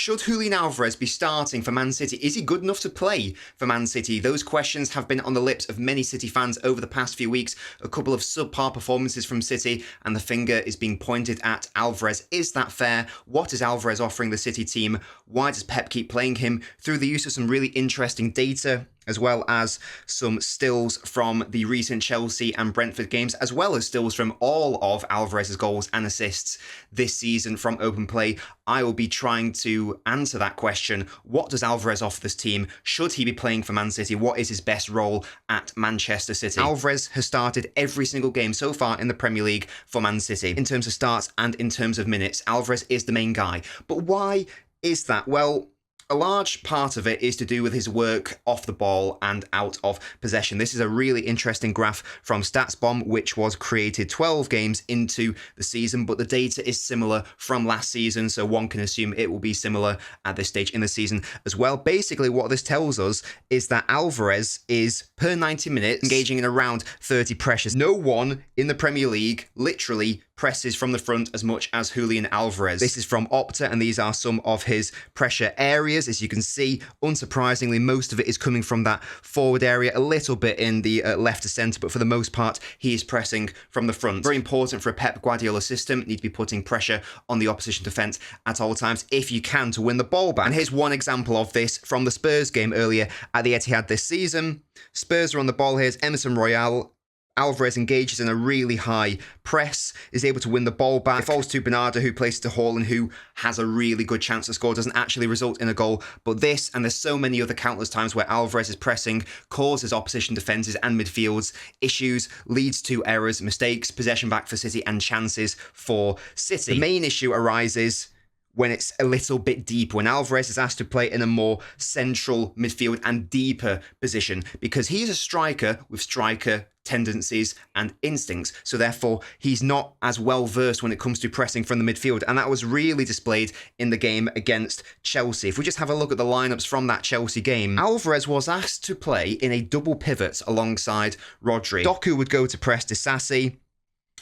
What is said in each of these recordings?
Should Julian Alvarez be starting for Man City? Is he good enough to play for Man City? Those questions have been on the lips of many City fans over the past few weeks. A couple of subpar performances from City, and the finger is being pointed at Alvarez. Is that fair? What is Alvarez offering the City team? Why does Pep keep playing him? Through the use of some really interesting data, as well as some stills from the recent Chelsea and Brentford games, as well as stills from all of Alvarez's goals and assists this season from open play. I will be trying to answer that question. What does Alvarez offer this team? Should he be playing for Man City? What is his best role at Manchester City? Alvarez has started every single game so far in the Premier League for Man City, in terms of starts and in terms of minutes. Alvarez is the main guy. But why is that? Well, a large part of it is to do with his work off the ball and out of possession. This is a really interesting graph from StatsBomb, which was created 12 games into the season, but the data is similar from last season, so one can assume it will be similar at this stage in the season as well. Basically, what this tells us is that Alvarez is, per 90 minutes, engaging in around 30 pressures. No one in the Premier League literally presses from the front as much as Julian Alvarez. This is from Opta, and these are some of his pressure areas. As you can see, unsurprisingly, most of it is coming from that forward area, a little bit in the left to centre, but for the most part, he is pressing from the front. Very important for a Pep Guardiola system. You need to be putting pressure on the opposition defence at all times if you can to win the ball back. And here's one example of this from the Spurs game earlier at the Etihad this season. Spurs are on the ball. Here's Emerson Royale. Alvarez engages in a really high press, is able to win the ball back. It falls to Bernardo, who plays to Haaland, who has a really good chance to score, doesn't actually result in a goal. But this, and there's so many other countless times where Alvarez is pressing, causes opposition defences and midfields issues, leads to errors, mistakes, possession back for City, and chances for City. The main issue arises when it's a little bit deeper, when Alvarez is asked to play in a more central midfield and deeper position, because he's a striker with striker tendencies and instincts, so therefore he's not as well versed when it comes to pressing from the midfield, and that was really displayed in the game against Chelsea. If we just have a look at the lineups from that Chelsea game, Alvarez was asked to play in a double pivot alongside Rodri. Doku would go to press Disasi,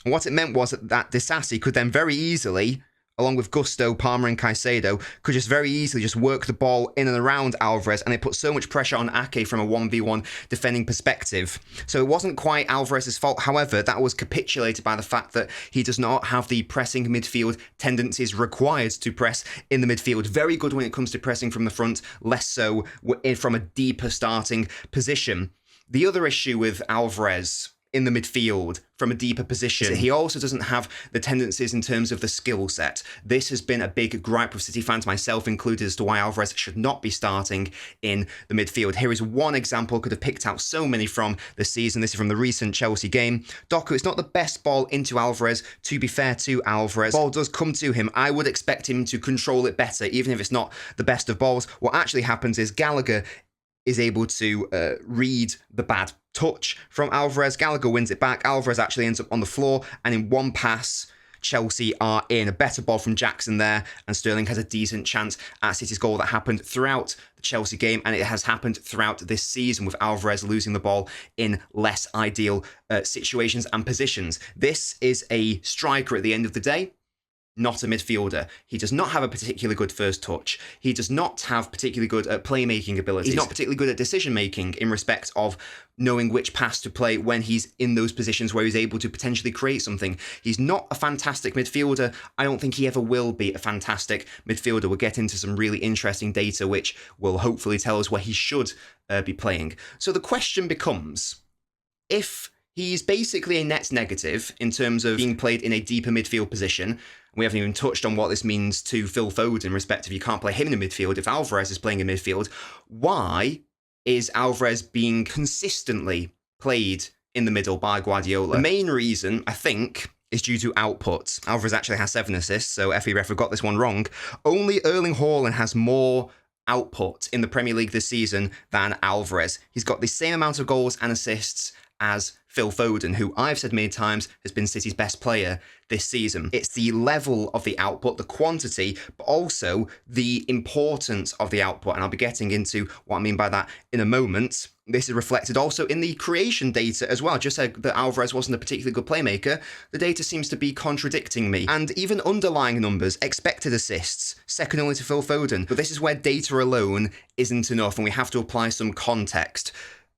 and what it meant was that Disasi could then very easily, along with Gusto, Palmer and Caicedo, could just very easily just work the ball in and around Alvarez, and it put so much pressure on Ake from a 1v1 defending perspective. So it wasn't quite Alvarez's fault. However, that was capitulated by the fact that he does not have the pressing midfield tendencies required to press in the midfield. Very good when it comes to pressing from the front, less so from a deeper starting position. The other issue with Alvarez in the midfield from a deeper position, he also doesn't have the tendencies in terms of the skill set. This has been a big gripe of City fans, myself included, as to why Alvarez should not be starting in the midfield. Here is one example. Could have picked out so many from the season. This is from the recent Chelsea game. Doku, it's not the best ball into Alvarez, to be fair to Alvarez. Ball does come to him. I would expect him to control it better, even if it's not the best of balls. What actually happens is Gallagher is able to read the bad touch from Alvarez. Gallagher wins it back. Alvarez actually ends up on the floor, and in one pass, Chelsea are in. A better ball from Jackson there, and Sterling has a decent chance at City's goal. That happened throughout the Chelsea game, and it has happened throughout this season with Alvarez losing the ball in less ideal situations and positions. This is a striker at the end of the day, not a midfielder. He does not have a particularly good first touch. He does not have particularly good playmaking abilities. He's not particularly good at decision-making in respect of knowing which pass to play when he's in those positions where he's able to potentially create something. He's not a fantastic midfielder. I don't think he ever will be a fantastic midfielder. We'll get into some really interesting data which will hopefully tell us where he should be playing. So the question becomes, if he's basically a net negative in terms of being played in a deeper midfield position, we haven't even touched on what this means to Phil Foden in respect of you can't play him in the midfield if Alvarez is playing in midfield. Why is Alvarez being consistently played in the middle by Guardiola? The main reason, I think, is due to output. Alvarez actually has 7 assists, so FE got this one wrong. Only Erling Haaland has more output in the Premier League this season than Alvarez. He's got the same amount of goals and assists as Phil Foden, who I've said many times has been City's best player this season. It's the level of the output, the quantity, but also the importance of the output. And I'll be getting into what I mean by that in a moment. This is reflected also in the creation data as well. Just said that Alvarez wasn't a particularly good playmaker. The data seems to be contradicting me. And even underlying numbers, expected assists, second only to Phil Foden. But this is where data alone isn't enough, and we have to apply some context.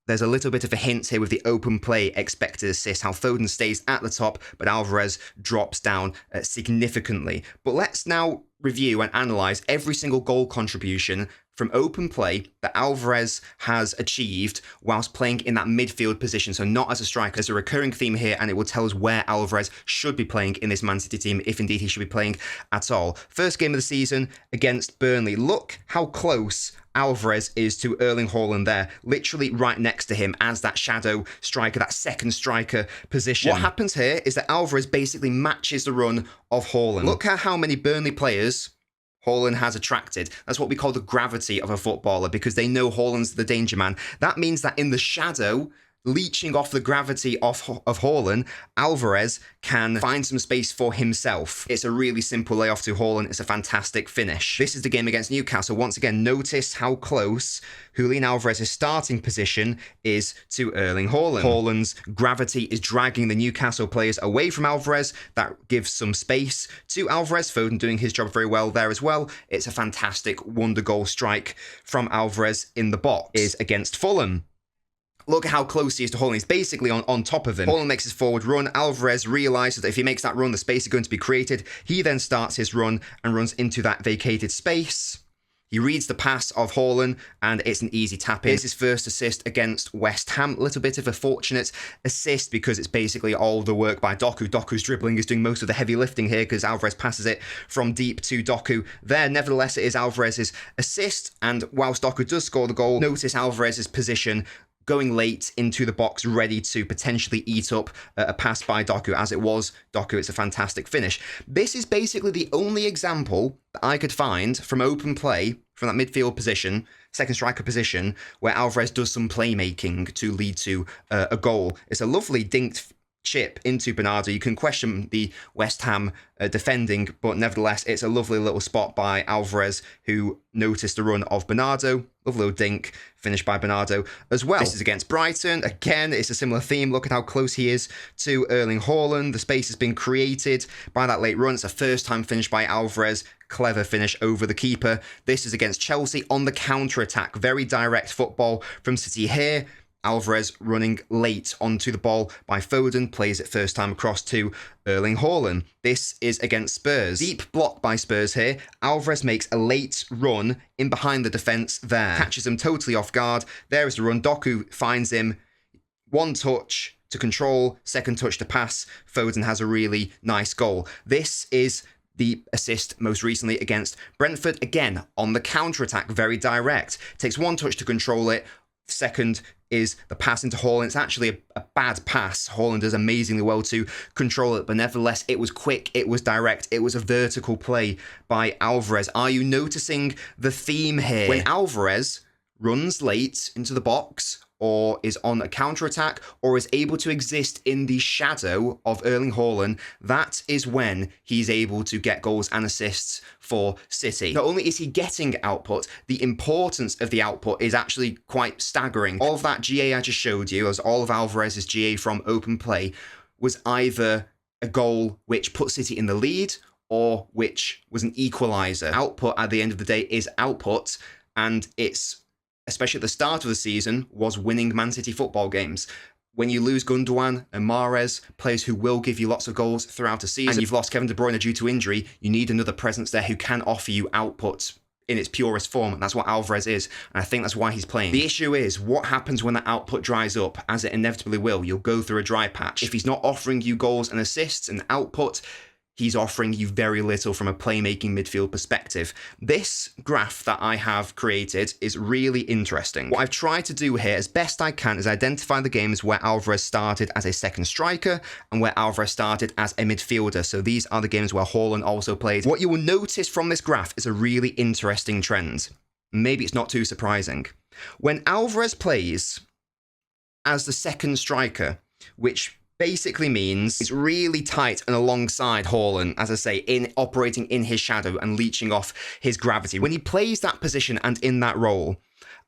There's a little bit of a hint here with the open play expected assist, how Foden stays at the top, but Alvarez drops down significantly. But let's now review and analyse every single goal contribution from open play that Alvarez has achieved whilst playing in that midfield position, so not as a striker. There's a recurring theme here, and it will tell us where Alvarez should be playing in this Man City team, if indeed he should be playing at all. First game of the season against Burnley. Look how close Alvarez is to Erling Haaland there, literally right next to him as that shadow striker, that second striker position. What happens here is that Alvarez basically matches the run of Haaland. Look at how many Burnley players Haaland has attracted. That's what we call the gravity of a footballer, because they know Haaland's the danger man. That means that in the shadow, leeching off the gravity of Haaland, Alvarez can find some space for himself. It's a really simple layoff to Haaland. It's a fantastic finish. This is the game against Newcastle. Once again, notice how close Julian Alvarez's starting position is to Erling Haaland. Haaland's gravity is dragging the Newcastle players away from Alvarez. That gives some space to Alvarez. Foden doing his job very well there as well. It's a fantastic wonder goal strike from Alvarez in the box. Is against Fulham. Look at how close he is to Haaland. He's basically on top of him. Haaland makes his forward run. Alvarez realises that if he makes that run, the space is going to be created. He then starts his run and runs into that vacated space. He reads the pass of Haaland, and it's an easy tap in. Here's his first assist against West Ham. A little bit of a fortunate assist because it's basically all the work by Doku. Doku's dribbling is doing most of the heavy lifting here because Alvarez passes it from deep to Doku there. Nevertheless, it is Alvarez's assist, and whilst Doku does score the goal, notice Alvarez's position going late into the box, ready to potentially eat up a pass by Doku. As it was Doku, it's a fantastic finish. This is basically the only example that I could find from open play, from that midfield position, second striker position, where Alvarez does some playmaking to lead to a goal. It's a lovely dinked chip into Bernardo. You can question the West Ham defending, but nevertheless, it's a lovely little spot by Alvarez, who noticed the run of Bernardo. Lovely little dink, finished by Bernardo as well. This is against Brighton. Again, it's a similar theme. Look at how close he is to Erling Haaland. The space has been created by that late run. It's a first-time finish by Alvarez. Clever finish over the keeper. This is against Chelsea on the counter-attack. Very direct football from City here. Alvarez running late onto the ball by Foden, plays it first time across to Erling Haaland. This is against Spurs. Deep block by Spurs here. Alvarez makes a late run in behind the defence there. Catches him totally off guard. There is the run. Doku finds him. One touch to control, second touch to pass. Foden has a really nice goal. This is the assist most recently against Brentford. Again, on the counter-attack, very direct. Takes one touch to control it. Second is the pass into Haaland. It's actually a bad pass. Haaland does amazingly well to control it, but nevertheless, it was quick, it was direct, it was a vertical play by Alvarez. Are you noticing the theme here? When Alvarez runs late into the box, or is on a counter-attack, or is able to exist in the shadow of Erling Haaland, that is when he's able to get goals and assists for City. Not only is he getting output, the importance of the output is actually quite staggering. All of that GA I just showed you, as all of Alvarez's GA from open play, was either a goal which put City in the lead, or which was an equaliser. Output, at the end of the day, is output, and it's, especially at the start of the season, was winning Man City football games. When you lose Gundogan and Mahrez, players who will give you lots of goals throughout a season, and you've lost Kevin De Bruyne due to injury, you need another presence there who can offer you output in its purest form, and that's what Alvarez is, and I think that's why he's playing. The issue is, what happens when that output dries up, as it inevitably will? You'll go through a dry patch. If he's not offering you goals and assists and output, he's offering you very little from a playmaking midfield perspective. This graph that I have created is really interesting. What I've tried to do here as best I can is identify the games where Alvarez started as a second striker and where Alvarez started as a midfielder. So these are the games where Haaland also plays. What you will notice from this graph is a really interesting trend. Maybe it's not too surprising. When Alvarez plays as the second striker, which basically means it's really tight and alongside Haaland, as I say, in operating in his shadow and leeching off his gravity. When he plays that position and in that role,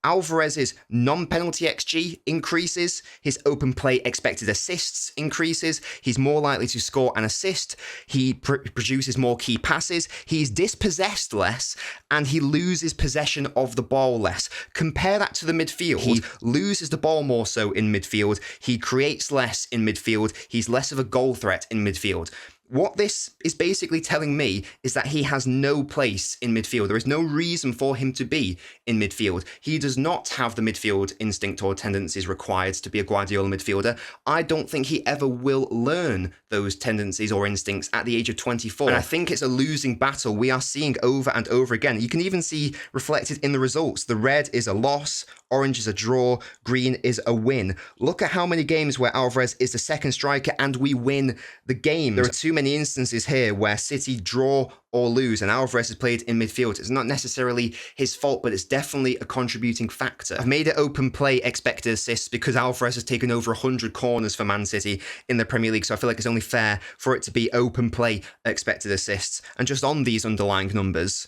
Alvarez's non-penalty XG increases, his open play expected assists increases, he's more likely to score an assist, he produces more key passes, he's dispossessed less, and he loses possession of the ball less. Compare that to the midfield. He loses the ball more so in midfield, he creates less in midfield, he's less of a goal threat in midfield. What this is basically telling me is that he has no place in midfield. There is no reason for him to be in midfield. He does not have the midfield instinct or tendencies required to be a Guardiola midfielder. I don't think he ever will learn those tendencies or instincts at the age of 24. And I think it's a losing battle we are seeing over and over again. You can even see reflected in the results. The red is a loss, orange is a draw, green is a win. Look at how many games where Alvarez is the second striker and we win the game. There are too many instances here where City draw or lose and Alvarez has played in midfield. It's not necessarily his fault, but it's definitely a contributing factor. I've made it open play expected assists because Alvarez has taken over 100 corners for Man City in the Premier League, so I feel like it's only fair for it to be open play expected assists. And just on these underlying numbers,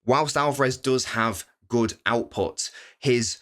whilst Alvarez does have good output, his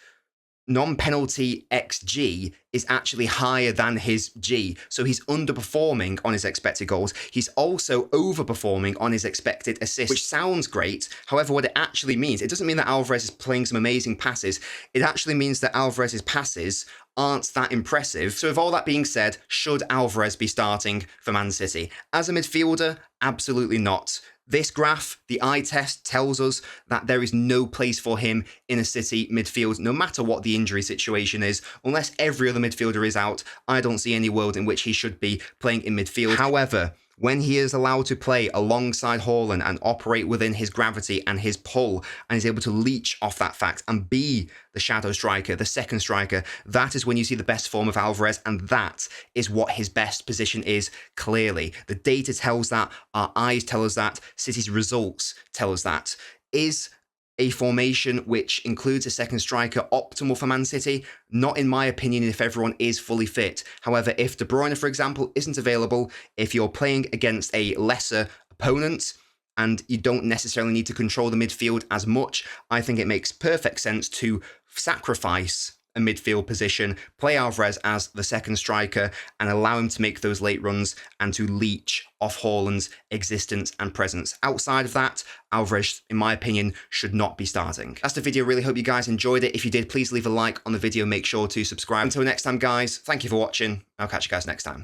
non-penalty XG is actually higher than his G. So he's underperforming on his expected goals. He's also overperforming on his expected assists, which sounds great. However, what it actually means, it doesn't mean that Alvarez is playing some amazing passes. It actually means that Alvarez's passes aren't that impressive. So with all that being said, should Alvarez be starting for Man City? As a midfielder, absolutely not. This graph, the eye test, tells us that there is no place for him in a City midfield, no matter what the injury situation is. Unless every other midfielder is out, I don't see any world in which he should be playing in midfield. However, when he is allowed to play alongside Haaland and operate within his gravity and his pull, and is able to leech off that fact and be the shadow striker, the second striker, that is when you see the best form of Alvarez, and that is what his best position is, clearly. The data tells that, our eyes tell us that, City's results tell us that. Is a formation which includes a second striker optimal for Man City? Not in my opinion if everyone is fully fit. However, if De Bruyne, for example, isn't available, if you're playing against a lesser opponent and you don't necessarily need to control the midfield as much, I think it makes perfect sense to sacrifice a midfield position, play Alvarez as the second striker, and allow him to make those late runs and to leech off Haaland's existence and presence. Outside of that, Alvarez, in my opinion, should not be starting. That's the video. Really hope you guys enjoyed it. If you did, please leave a like on the video. Make sure to subscribe. Until next time, guys, thank you for watching. I'll catch you guys next time.